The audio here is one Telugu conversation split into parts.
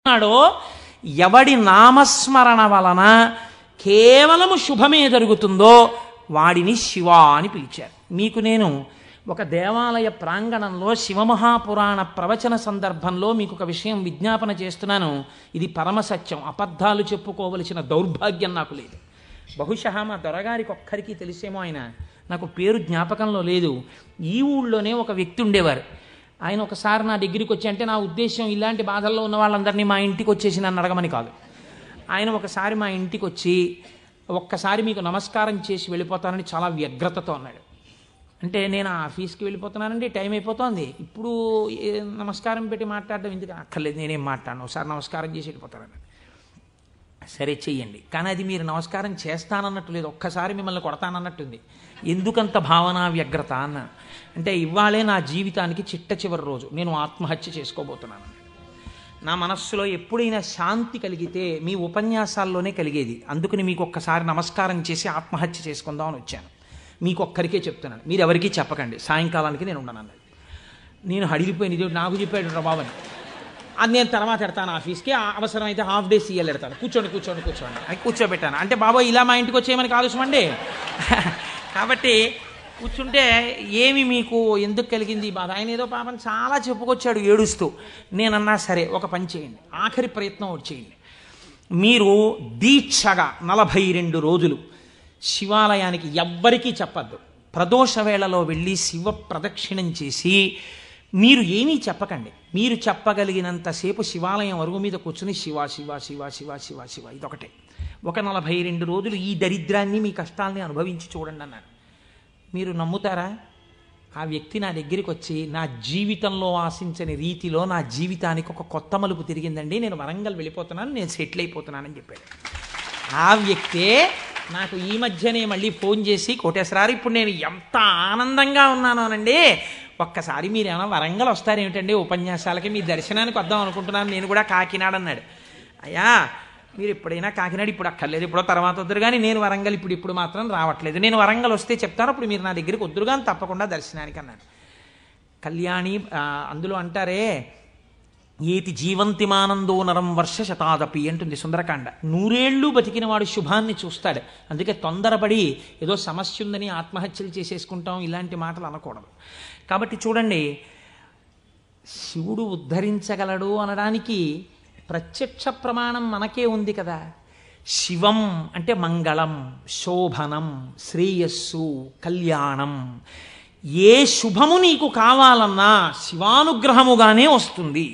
ఉన్నాడో ఎవడి నామస్మరణ వలన కేవలము శుభమే జరుగుతుందో వాడిని శివ అని పిలిచారు. మీకు నేను ఒక దేవాలయ ప్రాంగణంలో శివమహాపురాణ ప్రవచన సందర్భంలో మీకు ఒక విషయం విజ్ఞాపన చేస్తున్నాను. ఇది పరమసత్యం, అబద్ధాలు చెప్పుకోవలసిన దౌర్భాగ్యం నాకు లేదు. బహుశా మా దొరగారికి ఒక్కరికి తెలిసేమో, ఆయన నాకు పేరు జ్ఞాపకంలో లేదు. ఈ ఊళ్ళోనే ఒక వ్యక్తి ఉండేవారు. ఆయన ఒకసారి నా దగ్గరికి వచ్చి, అంటే నా ఉద్దేశం ఇలాంటి బాధల్లో ఉన్న వాళ్ళందరినీ మా ఇంటికి వచ్చేసి నన్ను అడగమని కాదు. ఆయన ఒకసారి మా ఇంటికి వచ్చి ఒక్కసారి మీకు నమస్కారం చేసి వెళ్ళిపోతానని చాలా వ్యగ్రతతో అన్నాడు. అంటే నేను ఆఫీస్కి వెళ్ళిపోతున్నానండి, టైం అయిపోతుంది, ఇప్పుడు నమస్కారం పెట్టి మాట్లాడడం ఎందుకు, అక్కర్లేదు నేనేం మాట్లాడను, ఒకసారి నమస్కారం చేసి వెళ్ళిపోతానని. సరే చెయ్యండి, కానీ అది మీరు నమస్కారం చేస్తానన్నట్టు లేదు, ఒక్కసారి మిమ్మల్ని కొడతానన్నట్టుంది. ఎందుకంత భావన వ్యగ్రత అన్నాను. అంటే ఇవాళే నా జీవితానికి చిట్ట చివరి రోజు, నేను ఆత్మహత్య చేసుకోబోతున్నాను. నా మనస్సులో ఎప్పుడైనా శాంతి కలిగితే మీ ఉపన్యాసాల్లోనే కలిగేది. అందుకని మీకు ఒక్కసారి నమస్కారం చేసి ఆత్మహత్య చేసుకుందామని వచ్చాను. మీకు ఒక్కరికే చెప్తున్నాను, మీరు ఎవరికీ చెప్పకండి, సాయంకాలానికి నేను ఉండను అన్నది. నేను అడిగిపోయింది, ఇది నాకు చెప్పాడు బాబని. అది నేను తర్వాత ఎడతాను ఆఫీస్కి, అవసరమైతే హాఫ్ డే సీఎల్ ఎడతాను, కూర్చోండి అని కూర్చోబెట్టాను. అంటే బాబోయ్ ఇలా మా ఇంటికి వచ్చేయమని కాదుమండి. కాబట్టి కూర్చుంటే ఏమి మీకు ఎందుకు కలిగింది ఈ బాధ? ఆయన ఏదో పాపం చాలా చెప్పుకొచ్చాడు ఏడుస్తూ. నేనన్నా సరే ఒక పని చేయండి, ఆఖరి ప్రయత్నం చేయండి. మీరు దీక్షగా 42 రోజులు శివాలయానికి ఎవ్వరికీ చెప్పద్దు. ప్రదోష వేళలో వెళ్ళి శివ ప్రదక్షిణం చేసి మీరు ఏమీ చెప్పకండి. మీరు చెప్పగలిగినంతసేపు శివాలయం అరుగు మీద కూర్చుని శివ శివ శివ శివ శివ శివ ఇదొకటే. ఒక 42 రోజులు ఈ దరిద్రాన్ని, మీ కష్టాలని అనుభవించి చూడండి అన్నాను. మీరు నమ్ముతారా? ఆ వ్యక్తి నా దగ్గరికి వచ్చి నా జీవితంలో ఆశించని రీతిలో నా జీవితానికి ఒక కొత్త మలుపు తిరిగిందండి, నేను వరంగల్ వెళ్ళిపోతున్నాను, నేను సెటిల్ అయిపోతున్నానని చెప్పాడు. ఆ వ్యక్తే నాకు ఈ మధ్యనే మళ్ళీ ఫోన్ చేసి, కోటేశ్వరారు ఇప్పుడు నేను ఎంత ఆనందంగా ఉన్నానోనండి, ఒక్కసారి మీరు ఏమైనా వరంగల్ వస్తారేమిటండి ఉపన్యాసాలకి, మీ దర్శనానికి వద్దాం అనుకుంటున్నాను, నేను కూడా కాకినాడ అన్నాడు. అయ్యా మీరు ఎప్పుడైనా కాకినాడ ఇప్పుడు అక్కర్లేదు, ఎప్పుడో తర్వాత వద్దురు కానీ, నేను వరంగల్ ఇప్పుడు మాత్రం రావట్లేదు, నేను వరంగల్ వస్తే చెప్తాను, అప్పుడు మీరు నా దగ్గరికి వద్దురు కానీ తప్పకుండా దర్శనానికి అన్నాడు. కళ్యాణి అందులో అంటారే, ఏతి జీవంతిమానందో నరం వర్ష శతాదపి అంటుంది సుందరకాండ. 100 ఏళ్ళు బతికిన వాడు శుభాన్ని చూస్తాడు. అందుకే తొందరపడి ఏదో సమస్య ఉందని ఆత్మహత్యలు చేసేసుకుంటాం, ఇలాంటి మాటలు అనకూడదు. కాబట్టి చూడండి, శివుడు ఉద్ధరించగలడు అనడానికి ప్రత్యక్ష ప్రమాణం మనకే ఉంది కదా. శివం అంటే మంగళం, శోభనం, శ్రేయస్సు, కళ్యాణం. ఏ శుభము నీకు కావాలన్నా శివానుగ్రహముగానే వస్తుంది.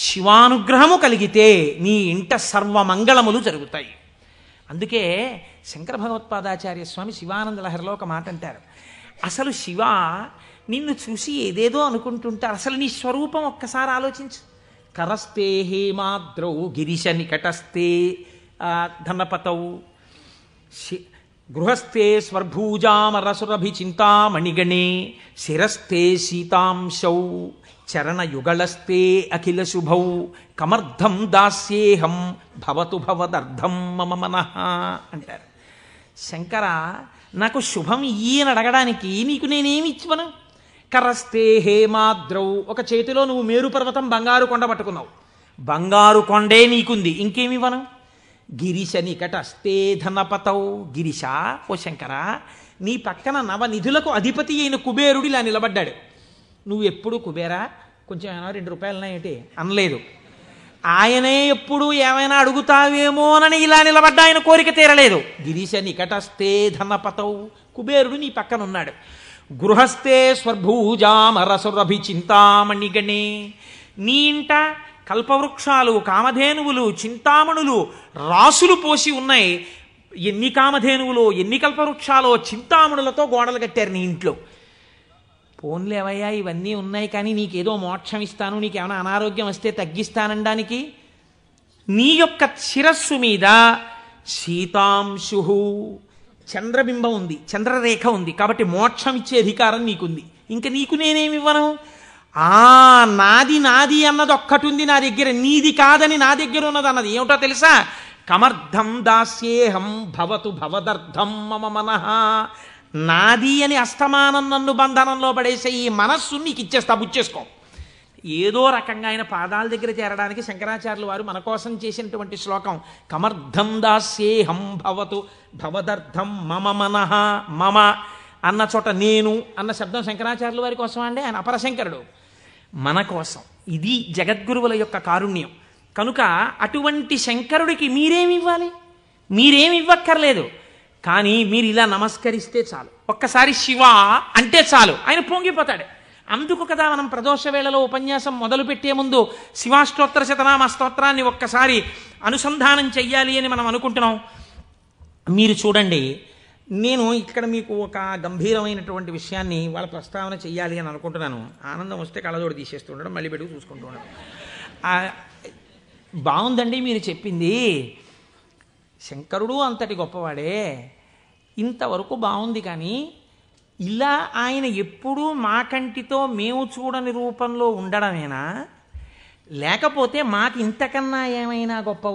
శివానుగ్రహము కలిగితే నీ ఇంట సర్వమంగళములు జరుగుతాయి. అందుకే శంకర భగవత్పాదాచార్య స్వామి శివానంద లహరిలో ఒక మాట అంటారు, అసలు శివ నిన్ను చూసి ఏదేదో అనుకుంటుంటారు, అసలు నీ స్వరూపం ఒక్కసారి ఆలోచించు. కరస్తే హేమాద్రౌ గిరిశ నికటస్తే ధనపతౌ గృహస్థే స్వర్భూజామరసురభి చింతామణిగణే శిరస్థే సీతాంశౌ చరణయుగళస్తే అఖిల శుభౌ కమర్థం దాస్యేహం భవతు భవదర్థం మమ మనః అంటారు. శంకర నాకు శుభం ఇయ్యని అడగడానికి నీకు నేనేమి ఇచ్చివను? కరస్తే హేమాద్రౌ, ఒక చేతిలో నువ్వు మేరు పర్వతం బంగారు కొండ పట్టుకున్నావు, బంగారు కొండే నీకుంది, ఇంకేమివ్వను? గిరిశ నికటస్తే ధనపతౌ, గిరిశ ఓ శంకర నీ పక్కన నవనిధులకు అధిపతి అయిన కుబేరుడు ఇలా నిలబడ్డాడు. నువ్వు ఎప్పుడు కుబేరా కొంచెం ఏమైనా 2 రూపాయలన్నా ఏంటి అనలేదు. ఆయనే ఎప్పుడు ఏమైనా అడుగుతావేమోనని ఇలా నిలబడ్డా, ఆయన కోరిక తీరలేదు. గిరిశ నికటస్తే ధనపతౌ, కుబేరుడు నీ పక్కన ఉన్నాడు. గృహస్థే స్వర్భూజామరసురభి చింతామణిగణే, నీ ఇంట కల్పవృక్షాలు, కామధేనువులు, చింతామణులు రాసులు పోసి ఉన్నాయి. ఎన్ని కామధేనువులో, ఎన్ని కల్పవృక్షాలో, చింతామణులతో గోడలు కట్టారు నీ ఇంట్లో. పోన్లేవయ్యా ఇవన్నీ ఉన్నాయి, కానీ నీకేదో మోక్షం ఇస్తాను, నీకేమైనా అనారోగ్యం వస్తే తగ్గిస్తానడానికి నీ యొక్క శిరస్సు మీద సీతాంశు చంద్రబింబం ఉంది, చంద్రరేఖ ఉంది, కాబట్టి మోక్షం ఇచ్చే అధికారం నీకుంది. ఇంకా నీకు నేనేమివ్వను? నాది నాది అన్నది ఒక్కటి ఉంది నా దగ్గర, నీది కాదని నా దగ్గర ఉన్నది అన్నది ఏమిటో తెలుసా? కమర్థం దాస్యేహం భవతు భవదర్థం మమ మనః. నాది అని అస్తమానం నన్ను బంధనంలో పడేసే ఈ మనస్సు నీకు ఇచ్చేస్తా, బుచ్చేసుకో. ఏదో రకంగా ఆయన పాదాల దగ్గర చేరడానికి శంకరాచార్యులు వారు మన కోసం చేసినటువంటి శ్లోకం కమర్థం దాస్యేహం భవతు భవదర్థం మమ మనః మమ అన్న చోట నేను అన్న శబ్దం శంకరాచార్యుల వారి కోసం అండి. ఆయన అపరశంకరుడు, మన కోసం. ఇది జగద్గురువుల యొక్క కారుణ్యం. కనుక అటువంటి శంకరుడికి మీరేమి ఇవ్వాలి? మీరేమి ఇవ్వక్కర్లేదు. కానీ మీరు ఇలా నమస్కరిస్తే చాలు, ఒక్కసారి శివ అంటే చాలు, ఆయన పొంగిపోతాడు. అందుకు కదా మనం ప్రదోష వేళలో ఉపన్యాసం మొదలుపెట్టే ముందు శివాష్టోత్తర శతనామ స్తోత్రాన్ని ఒక్కసారి అనుసంధానం చెయ్యాలి అని మనం అనుకుంటున్నాం. మీరు చూడండి, నేను ఇక్కడ మీకు ఒక గంభీరమైనటువంటి విషయాన్ని వాళ్ళ ప్రస్తావన చెయ్యాలి అని అనుకుంటున్నాను. ఆనందం వస్తే కళ్ళజోడు తీసేస్తూ ఉండడం, మళ్ళీ పెట్టుకు చూసుకుంటూ ఉండడం. బాగుందండి మీరు చెప్పింది. శంకరుడు అంతటి గొప్పవాడే, ఇంతవరకు బాగుంది. కానీ ఇలా ఆయన ఎప్పుడూ మా కంటితో మేము చూడని రూపంలో ఉండడమేనా, లేకపోతే మాకు ఇంతకన్నా ఏమైనా గొప్ప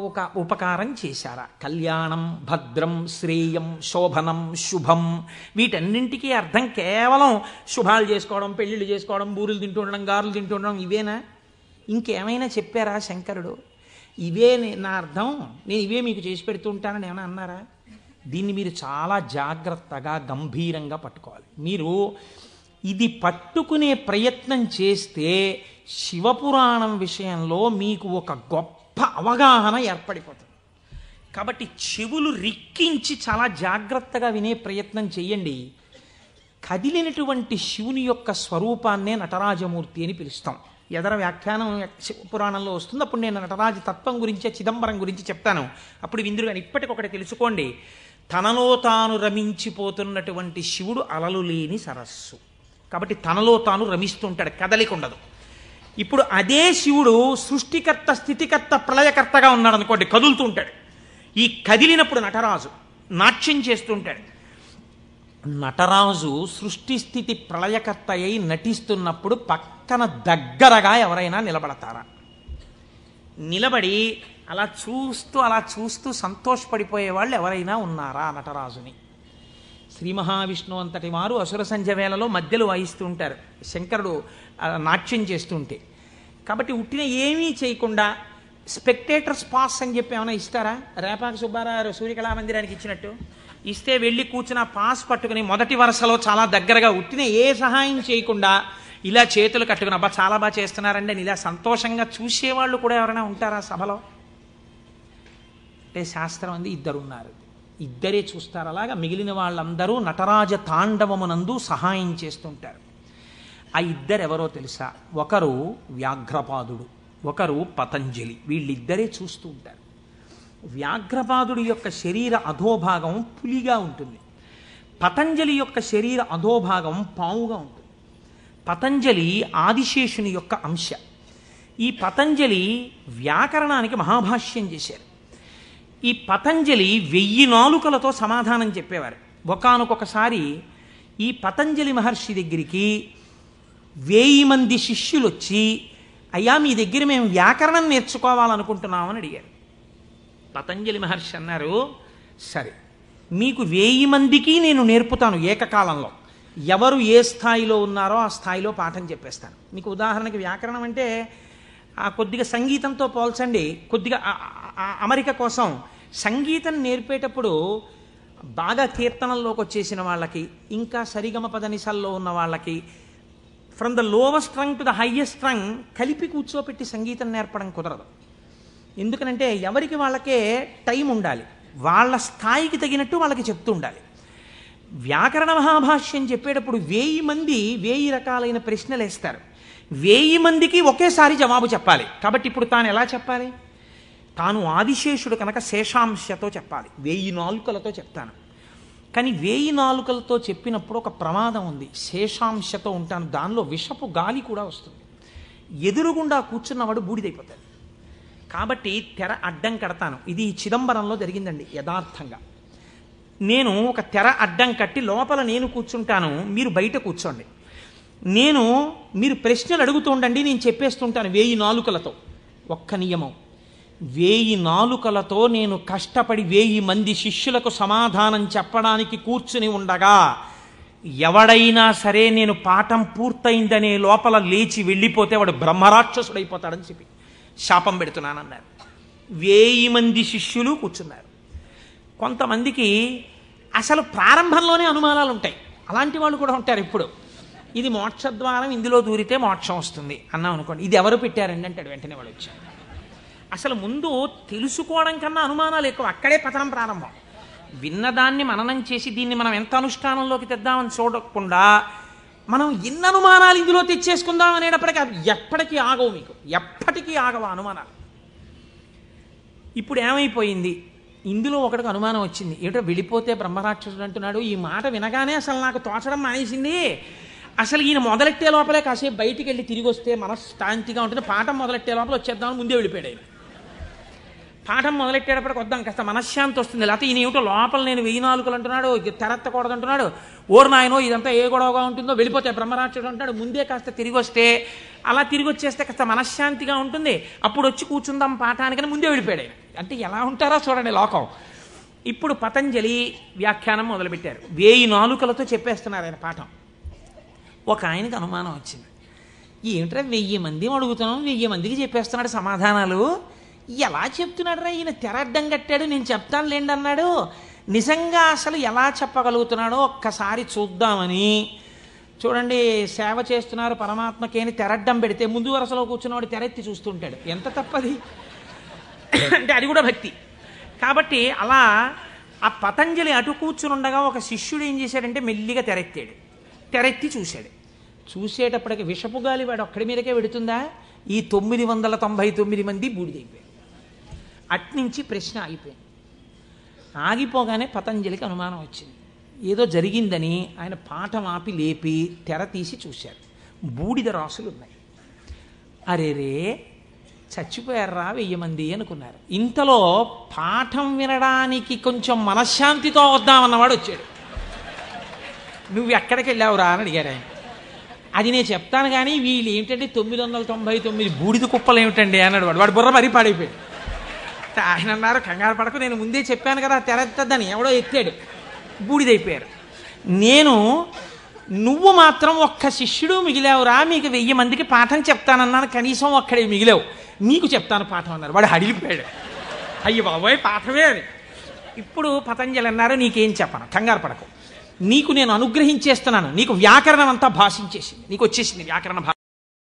ఉపకారం చేశారా? కళ్యాణం, భద్రం, శ్రేయం, శోభనం, శుభం, వీటన్నింటికీ అర్థం కేవలం శుభాలు చేసుకోవడం, పెళ్ళిళ్ళు చేసుకోవడం, బూరులు తింటూ ఉండడం, గారులు తింటూ ఉండడం, ఇవేనా? ఇంకేమైనా చెప్పారా శంకరుడు? ఇవే నా అర్థం, నేను ఇవే మీకు చేసి పెడుతూ ఉంటానని ఏమైనా అన్నారా? దీన్ని మీరు చాలా జాగ్రత్తగా గంభీరంగా పట్టుకోవాలి. మీరు ఇది పట్టుకునే ప్రయత్నం చేస్తే శివపురాణం విషయంలో మీకు ఒక గొప్ప అవగాహన ఏర్పడిపోతుంది. కాబట్టి చెవులు రిక్కించి చాలా జాగ్రత్తగా వినే ప్రయత్నం చేయండి. కదిలినటువంటి శివుని యొక్క స్వరూపాన్నే నటరాజమూర్తి అని పిలుస్తాం. ఎదర వ్యాఖ్యానం పురాణంలో వస్తుంది, అప్పుడు నేను నటరాజ తత్వం గురించి, చిదంబరం గురించి చెప్తాను. అప్పుడు విందురు. కానీ ఇప్పటికొకటి తెలుసుకోండి, తనలో తాను రమించిపోతున్నటువంటి శివుడు అలలు లేని సరస్సు. కాబట్టి తనలో తాను రమిస్తుంటాడు, కదలిక ఉండదు. ఇప్పుడు అదే శివుడు సృష్టికర్త, స్థితికర్త, ప్రళయకర్తగా ఉన్నాడు అనుకోండి, కదులుతూ ఉంటాడు. ఈ కదిలినప్పుడు నటరాజు నాట్యం చేస్తుంటాడు. నటరాజు సృష్టి స్థితి ప్రళయకర్త అయి నటిస్తున్నప్పుడు పక్కన దగ్గరగా ఎవరైనా నిలబడతారా? నిలబడి అలా చూస్తూ సంతోషపడిపోయే వాళ్ళు ఎవరైనా ఉన్నారా నటరాజుని? శ్రీ మహావిష్ణువు అంతటి వారు అసుర సంధ్య వేళలో మధ్యలో వాయిస్తూ ఉంటారు, శంకరుడు నాట్యం చేస్తుంటే. కాబట్టి ఉట్టిన ఏమీ చేయకుండా స్పెక్టేటర్స్ పాస్ అని చెప్పి ఏమైనా ఇస్తారా? రేపాక సుబ్బారావు సూర్యకళామందిరానికి ఇచ్చినట్టు ఇస్తే వెళ్ళి కూర్చున్న పాస్ పట్టుకుని మొదటి వరుసలో చాలా దగ్గరగా ఉట్టిన ఏ సహాయం చేయకుండా ఇలా చేతులు కట్టుకుని అబ్బా చాలా బాగా చేస్తున్నారండి అని ఇలా సంతోషంగా చూసేవాళ్ళు కూడా ఎవరైనా ఉంటారా సభలో? అంటే శాస్త్రం అంది ఇద్దరున్నారు, ఇద్దరే చూస్తారు. అలాగా మిగిలిన వాళ్ళందరూ నటరాజ తాండవమునందు సహాయం చేస్తుంటారు. ఆ ఇద్దరెవరో తెలుసా? ఒకరు వ్యాఘ్రపాదుడు, ఒకరు పతంజలి. వీళ్ళిద్దరే చూస్తూ ఉంటారు. వ్యాఘ్రపాదుడి యొక్క శరీర అధోభాగం పులిగా ఉంటుంది, పతంజలి యొక్క శరీర అధోభాగం పావుగా ఉంటుంది. పతంజలి ఆదిశేషుని యొక్క అంశ. ఈ పతంజలి వ్యాకరణానికి మహాభాష్యం చేశారు. ఈ పతంజలి 1000 నాలుకలతో సమాధానం చెప్పేవారు. ఒకానొకసారి ఈ పతంజలి మహర్షి దగ్గరికి 1000 మంది శిష్యులు వచ్చి, అయ్యా మీ దగ్గర మేము వ్యాకరణం నేర్చుకోవాలనుకుంటున్నామని అడిగారు. పతంజలి మహర్షి అన్నారు, సరే మీకు 1000 మందికి నేను నేర్పుతాను ఏకకాలంలో. ఎవరు ఏ స్థాయిలో ఉన్నారో ఆ స్థాయిలో పాఠం చెప్పేస్తాను. మీకు ఉదాహరణకి వ్యాకరణం అంటే కొద్దిగా సంగీతంతో పోల్చండి. కొద్దిగా అమరిక కోసం సంగీతం నేర్పేటప్పుడు బాగా కీర్తనల్లోకి వచ్చేసిన వాళ్ళకి, ఇంకా సరిగమ పదనిసల్లో ఉన్న వాళ్ళకి, from the lowest string to the highest string కలిపి కూర్చోపెట్టి సంగీతం నేర్పడం కుదరదు. ఎందుకనంటే ఎవరికి వాళ్ళకే టైం ఉండాలి, వాళ్ళ స్థాయికి తగినట్టు వాళ్ళకి చెప్తూ ఉండాలి. వ్యాకరణ మహాభాష్యం చెప్పేటప్పుడు 1000 మంది 1000 రకాలైన ప్రశ్నలు వేస్తారు. 1000 మందికి ఒకేసారి జవాబు చెప్పాలి. కాబట్టి ఇప్పుడు తాను ఎలా చెప్పాలి? తాను ఆదిశేషుడు కనుక శేషాంశతో చెప్పాలి, 1000 నాలుకలతో చెప్తాను. కానీ 1000 నాలుకలతో చెప్పినప్పుడు ఒక ప్రమాదం ఉంది. శేషాంశతో ఉంటాను, దానిలో విషపు గాలి కూడా వస్తుంది, ఎదురుగుండా కూర్చున్నవాడు బూడిదైపోతాడు. కాబట్టి తెర అడ్డం కడతాను. ఇది చిదంబరంలో జరిగిందండి యథార్థంగా. నేను ఒక తెర అడ్డం కట్టి లోపల నేను కూర్చుంటాను, మీరు బయట కూర్చోండి. మీరు ప్రశ్నలు అడుగుతూ ఉండండి, నేను చెప్పేస్తుంటాను 1000 నాలుకలతో. ఒక్క నియమం, 1000 నాలుకలతో నేను కష్టపడి 1000 మంది శిష్యులకు సమాధానం చెప్పడానికి కూర్చుని ఉండగా ఎవడైనా సరే నేను పాఠం పూర్తయిందనే లోపల లేచి వెళ్ళిపోతే వాడు బ్రహ్మరాక్షసుడైపోతాడని చెప్పి శాపం పెడుతున్నానన్నారు. 1000 మంది శిష్యులు కూర్చున్నారు. కొంతమందికి అసలు ప్రారంభంలోనే అనుమానాలు ఉంటాయి. అలాంటి వాళ్ళు కూడా ఉంటారు. ఇప్పుడు ఇది మోక్షద్వారం, ఇందులో దూరితే మోక్షం వస్తుంది అన్నాం అనుకోండి, ఇది ఎవరు పెట్టారండి అంటాడు. వెంటనే వాడు వచ్చాడు. అసలు ముందు తెలుసుకోవడం కన్నా అనుమానాలు ఎక్కువ. అక్కడే పతనం ప్రారంభం. విన్నదాన్ని మననం చేసి దీన్ని మనం ఎంత అనుష్ఠానంలోకి తెద్దామని చూడకుండా మనం ఎన్ని అనుమానాలు ఇందులో తెచ్చేసుకుందాం అనేటప్పటికీ ఎప్పటికీ ఆగవు, మీకు ఎప్పటికీ ఆగవు అనుమానాలు. ఇప్పుడు ఏమైపోయింది, ఇందులో ఒకటికి అనుమానం వచ్చింది. ఏమిటో వెళ్ళిపోతే బ్రహ్మరాక్షసుడు అంటున్నాడు. ఈ మాట వినగానే అసలు నాకు తోచడం మానేసింది. అసలు ఈయన మొదలెట్టే లోపలే కాసేపు బయటికి వెళ్ళి తిరిగి వస్తే మనశ్శాంతిగా ఉంటుంది. పాఠం మొదలెట్టే లోపల వచ్చేద్దామని ముందే వెళ్ళిపోయాడు ఆయన. పాఠం మొదలెట్టేటప్పటికి వద్దాం, కాస్త మనశ్శాంతి వస్తుంది. లేకపోతే ఈయన ఏమిటో లోపల నేను 1000 నాలుకలు అంటున్నాడు, తెరత్తకూడదు అంటున్నాడు. ఓరు నాయనో ఇదంతా ఏ గొడవగా ఉంటుందో, వెళ్ళిపోతే బ్రహ్మరాక్షసుడు అంటాడు. ముందే కాస్త తిరిగి వస్తే, అలా తిరిగి వచ్చేస్తే కాస్త మనశ్శాంతిగా ఉంటుంది. అప్పుడు వచ్చి కూర్చుందాం పాఠానికని ముందే వెళ్ళిపోయాడు. అంటే ఎలా ఉంటారో చూడండి లోకం. ఇప్పుడు పతంజలి వ్యాఖ్యానం మొదలుపెట్టారు. 1000 నాలుకలతో చెప్పేస్తున్నారు ఆయన పాఠం. ఒక ఆయనకి అనుమానం వచ్చింది. ఏమిట్రా 1000 మంది అడుగుతున్నాం, 1000 మందికి చెప్పేస్తున్నాడు సమాధానాలు, ఎలా చెప్తున్నాడు రా ఈయన? తెరడ్డం కట్టాడు, నేను చెప్తాను లేండి అన్నాడు. నిజంగా అసలు ఎలా చెప్పగలుగుతున్నాడో ఒక్కసారి చూద్దామని. చూడండి, సేవ చేస్తున్నారు పరమాత్మకి అని తెరడ్డం పెడితే ముందు వరుసలో కూర్చున్నవాడు తెరెత్తి చూస్తుంటాడు. ఎంత తప్పది అంటే అది కూడా భక్తి. కాబట్టి అలా ఆ పతంజలి అటు కూర్చునుండగా ఒక శిష్యుడు ఏం చేశాడంటే మెల్లిగా తెరెత్తాడు. తెరెత్తి చూశాడు. చూసేటప్పటికి విషపు గాలి వాడు ఒక్కడి మీదకే పెడుతుందా? ఈ 999 మంది బూడిదైపోయారు. అట్నుంచి ప్రశ్న ఆగిపోయింది. ఆగిపోగానే పతంజలికి అనుమానం వచ్చింది. ఏదో జరిగిందని ఆయన పాఠం ఆపి లేపి తెర తీసి చూశారు. బూడిద రాసులు ఉన్నాయి. అరేరే చచ్చిపోయారా 1000 మంది అనుకున్నారు. ఇంతలో పాఠం వినడానికి కొంచెం మనశ్శాంతితో వద్దామన్నవాడు వచ్చాడు. నువ్వు ఎక్కడికి వెళ్ళావురా అని అడిగారు ఆయన. అది నేను చెప్తాను కానీ వీళ్ళు ఏమిటంటే 999 బూడిద కుప్పలు ఏమిటండి అన్నాడు. వాడు బుర్ర మరీ పాడైపోయాడు. ఆయన అన్నారు, కంగారు పడకు, నేను ముందే చెప్పాను కదా తెరెత్తద్దని. ఎవడో ఎత్తాడు, బూడిదైపోయారు. నువ్వు మాత్రం ఒక్క శిష్యుడు మిగిలావురా, మీకు 1000 మందికి పాఠం చెప్తానన్నాను, కనీసం ఒక్కడే మిగిలావు, నీకు చెప్తాను పాఠం అన్నారు. వాడు అడిగిపోయాడు. అయ్యి బాబోయ్ పాఠమే అని. ఇప్పుడు పతంజలి అన్నారు, నీకేం చెప్పను, కంగారు పడకు, నీకు నేను అనుగ్రహించేస్తున్నాను. నీకు వ్యాకరణం అంతా భాషించేసింది, నీకు వచ్చేసింది వ్యాకరణ భాష.